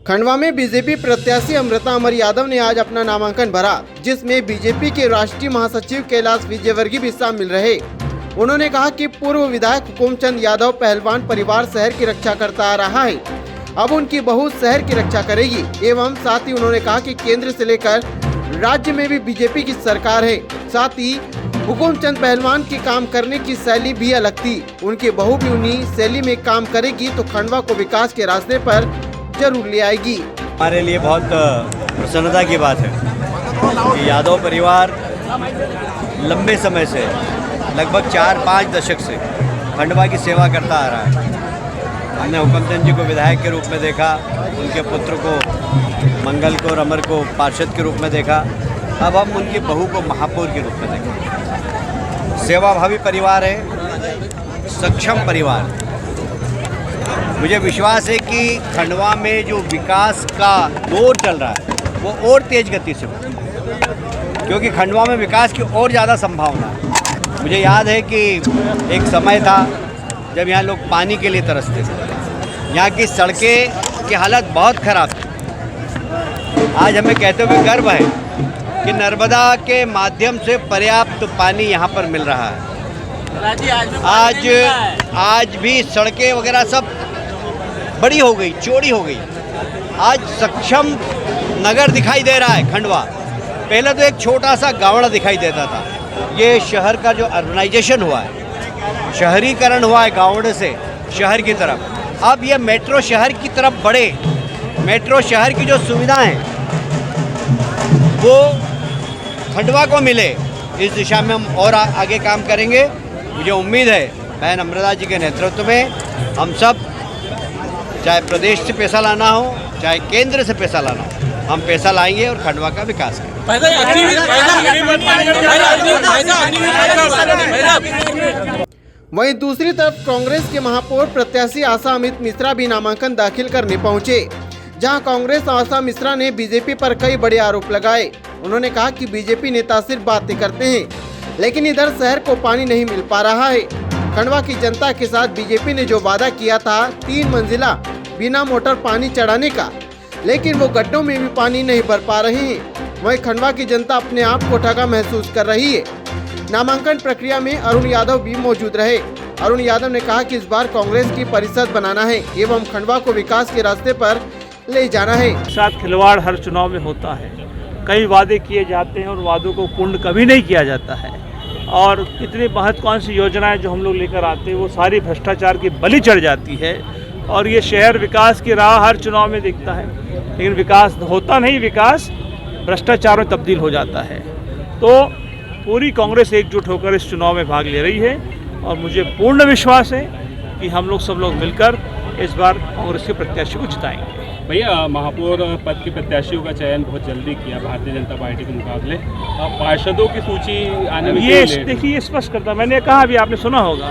खंडवा में बीजेपी प्रत्याशी अमृता अमर यादव ने आज अपना नामांकन भरा, जिसमें बीजेपी के राष्ट्रीय महासचिव कैलाश विजयवर्गीय भी शामिल रहे। उन्होंने कहा कि पूर्व विधायक हुकुमचंद यादव पहलवान परिवार शहर की रक्षा करता आ रहा है, अब उनकी बहू शहर की रक्षा करेगी। एवं साथ ही उन्होंने कहा कि केंद्र से लेकर राज्य में भी बीजेपी की सरकार है। साथ ही हुकुमचंद पहलवान की काम करने की शैली भी अलग थी, उनकी बहू भी उन्हीं शैली में काम करेगी तो खंडवा को विकास के रास्ते पर जरूर ले आएगी। हमारे लिए बहुत प्रसन्नता की बात है कि यादव परिवार लंबे समय से लगभग 4-5 दशक से खंडवा की सेवा करता आ रहा है। हमने हुकुमचंद जी को विधायक के रूप में देखा, उनके पुत्र को मंगल को और अमर को पार्षद के रूप में देखा, अब हम उनकी बहू को महापौर के रूप में देखें। सेवाभावी परिवार है, सक्षम परिवार। मुझे विश्वास है कि खंडवा में जो विकास का दौर चल रहा है वो और तेज गति से हो, क्योंकि खंडवा में विकास की और ज़्यादा संभावना है। मुझे याद है कि एक समय था जब यहाँ लोग पानी के लिए तरसते थे, यहाँ की सड़कें की हालत बहुत ख़राब थी। आज हमें कहते हुए गर्व है कि नर्मदा के माध्यम से पर्याप्त पानी यहाँ पर मिल रहा है। आज भी सड़कें वगैरह सब बड़ी हो गई, चौड़ी हो गई। आज सक्षम नगर दिखाई दे रहा है खंडवा। पहले तो एक छोटा सा गाँव दिखाई देता था। ये शहर का जो अर्बनाइजेशन हुआ है, शहरीकरण हुआ है गाँव से शहर की तरफ, अब ये मेट्रो शहर की तरफ बढ़े। मेट्रो शहर की जो सुविधाएं वो खंडवा को मिले, इस दिशा में हम और आगे काम करेंगे। मुझे उम्मीद है बहन अमृता जी के नेतृत्व में हम सब, चाहे प्रदेश से पैसा लाना हो चाहे केंद्र से पैसा लाना हो, हम पैसा लाएंगे और खंडवा का विकास करेंगे। वहीं दूसरी तरफ कांग्रेस के महापौर प्रत्याशी आशा अमित मिश्रा भी नामांकन दाखिल करने पहुंचे, जहां कांग्रेस आशा मिश्रा ने बीजेपी पर कई बड़े आरोप लगाए। उन्होंने कहा कि बीजेपी नेता सिर्फ बातें करते हैं, लेकिन इधर शहर को पानी नहीं मिल पा रहा है। खंडवा की जनता के साथ बीजेपी ने जो वादा किया था 3 मंजिला बिना मोटर पानी चढ़ाने का, लेकिन वो गड्ढों में भी पानी नहीं भर पा रहे हैं। वहीं खंडवा की जनता अपने आप को ठगा महसूस कर रही है। नामांकन प्रक्रिया में अरुण यादव भी मौजूद रहे। अरुण यादव ने कहा कि इस बार कांग्रेस की परिषद बनाना है एवं खंडवा को विकास के रास्ते पर ले जाना है। साथ खिलवाड़ हर चुनाव में होता है, कई वादे किए जाते हैं और वादों को पूर्ण कभी नहीं किया जाता है, और कितनी महत्वाकांक्षी योजनाएं जो हम लोग लेकर आते हैं वो सारी भ्रष्टाचार की बलि चढ़ जाती है। और ये शहर विकास की राह हर चुनाव में दिखता है, लेकिन विकास होता नहीं, विकास भ्रष्टाचार में तब्दील हो जाता है। तो पूरी कांग्रेस एकजुट होकर इस चुनाव में भाग ले रही है और मुझे पूर्ण विश्वास है कि हम लोग सब लोग मिलकर इस बार कांग्रेस के प्रत्याशी को जिताएंगे। भैया, महापौर पद के प्रत्याशियों का चयन बहुत जल्दी किया भारतीय जनता पार्टी के मुकाबले, पार्षदों की सूची आने में ये देखिए ये स्पष्ट करता, मैंने कहा अभी आपने सुना होगा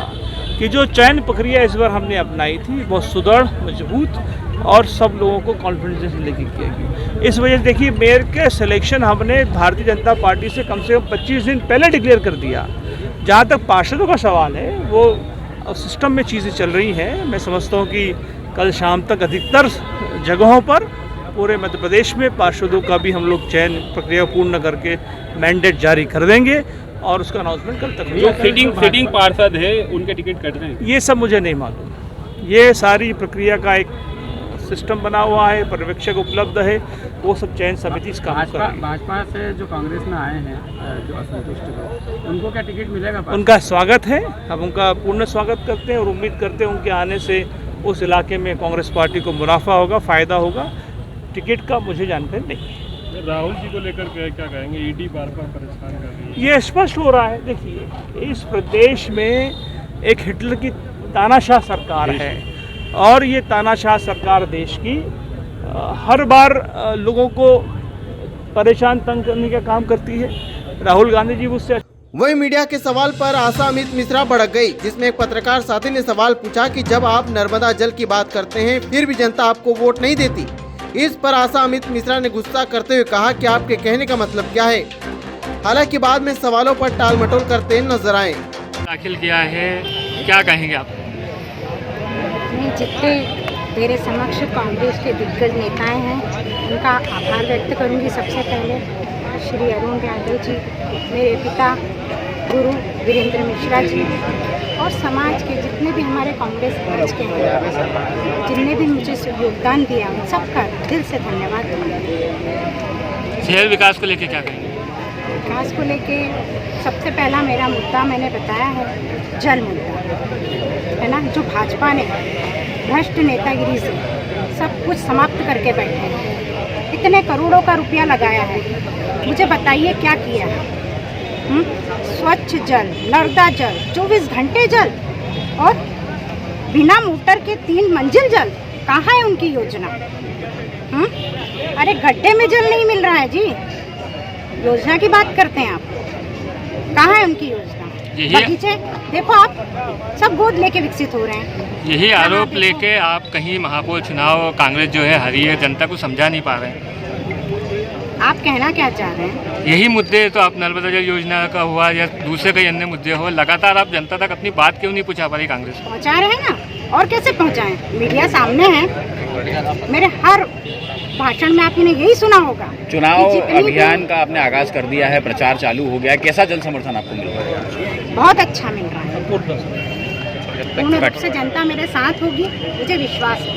कि जो चयन प्रक्रिया इस बार हमने अपनाई थी बहुत सुदृढ़, मजबूत और सब लोगों को कॉन्फिडेंस से लेकर किया गया। इस वजह से देखिए मेयर के सिलेक्शन हमने भारतीय जनता पार्टी से कम 25 दिन पहले डिक्लेयर कर दिया। जहाँ तक पार्षदों का सवाल है वो सिस्टम में चीज़ें चल रही हैं। मैं समझता हूँ कि कल शाम तक अधिकतर जगहों पर पूरे मध्य प्रदेश में पार्षदों का भी हम लोग चयन प्रक्रिया पूर्ण करके मैंडेट जारी कर देंगे और उसका अनाउंसमेंट कल तक। जो सिटिंग पार्षद है उनके टिकट कट रहे हैं, ये सब मुझे नहीं मालूम। ये सारी प्रक्रिया का एक सिस्टम बना हुआ है, पर्यवेक्षक उपलब्ध है, वो सब चयन समिति इस काम कर रही है। भाजपा से जो कांग्रेस में आए हैं जो असंतुष्ट हैं, उनको क्या टिकट मिलेगा? उनका स्वागत है, हम उनका पूर्ण स्वागत करते हैं और उम्मीद करते हैं उनके आने से उस इलाके में कांग्रेस पार्टी को मुनाफा होगा, फ़ायदा होगा। टिकट का मुझे जानकारी नहीं। राहुल जी को लेकर क्या कहेंगे? ईडी बार परेशान कर रही है, ये स्पष्ट हो रहा है। देखिए इस प्रदेश में एक हिटलर की तानाशाह सरकार है और ये तानाशाह सरकार देश की हर बार लोगों को परेशान तंग करने का काम करती है। राहुल गांधी जी उससे। वहीं मीडिया के सवाल पर आशा अमित मिश्रा भड़क गई, जिसमें एक पत्रकार साथी ने सवाल पूछा कि जब आप नर्मदा जल की बात करते हैं फिर भी जनता आपको वोट नहीं देती। इस पर आशा अमित मिश्रा ने गुस्सा करते हुए कहा कि आपके कहने का मतलब क्या है। हालांकि बाद में सवालों पर टाल मटोल करते नजर आए। दाखिल किया है, क्या कहेंगे आप? जितने तेरे समक्ष कांग्रेस के दिग्गज नेताएं हैं, उनका आभार व्यक्त करूंगी। सबसे पहले श्री अरुण यादव जी, मेरे पिता गुरु वीरेंद्र मिश्रा जी और समाज के जितने भी हमारे कांग्रेस पक्ष के हैं, जिनने भी मुझे योगदान दिया, उन सबका दिल से धन्यवाद। शहर विकास को लेकर क्या कहेंगे? विकास को लेके सबसे पहला मेरा मुद्दा मैंने बताया है, जल मुद्दा है ना, जो भाजपा ने भ्रष्ट नेतागिरी से सब कुछ समाप्त करके बैठे हैं। इतने करोड़ों का रुपया लगाया है, मुझे बताइए क्या किया है? स्वच्छ जल, नर्मदा जल, 24 घंटे जल और बिना मोटर के 3 मंजिल जल, कहाँ है उनकी योजना? अरे गड्ढे में जल नहीं मिल रहा है जी, योजना की बात करते हैं आप, कहाँ है उनकी योजना? बगीचे देखो आप, सब गोद लेके विकसित हो रहे हैं। यही आरोप लेके आप कहीं महापौर चुनाव कांग्रेस जो है हारी है, जनता को समझा नहीं पा रहे हैं। आप कहना क्या चाह रहे हैं? यही मुद्दे तो आप नर्मदा जल योजना का हुआ या दूसरे कई अन्य मुद्दे हो, लगातार आप जनता तक अपनी बात क्यों नहीं पहुंचा पा रही कांग्रेस? पहुंचा रहे हैं ना, और कैसे पहुंचाएं? मीडिया सामने है, मेरे हर भाषण में आपने यही सुना होगा। चुनाव अभियान का आपने आगाज कर दिया है, प्रचार चालू हो गया, कैसा जन समर्थन आपको मिल रहा है? बहुत अच्छा मिल रहा है, पूर्ण रूप से जनता मेरे साथ होगी, मुझे विश्वास है।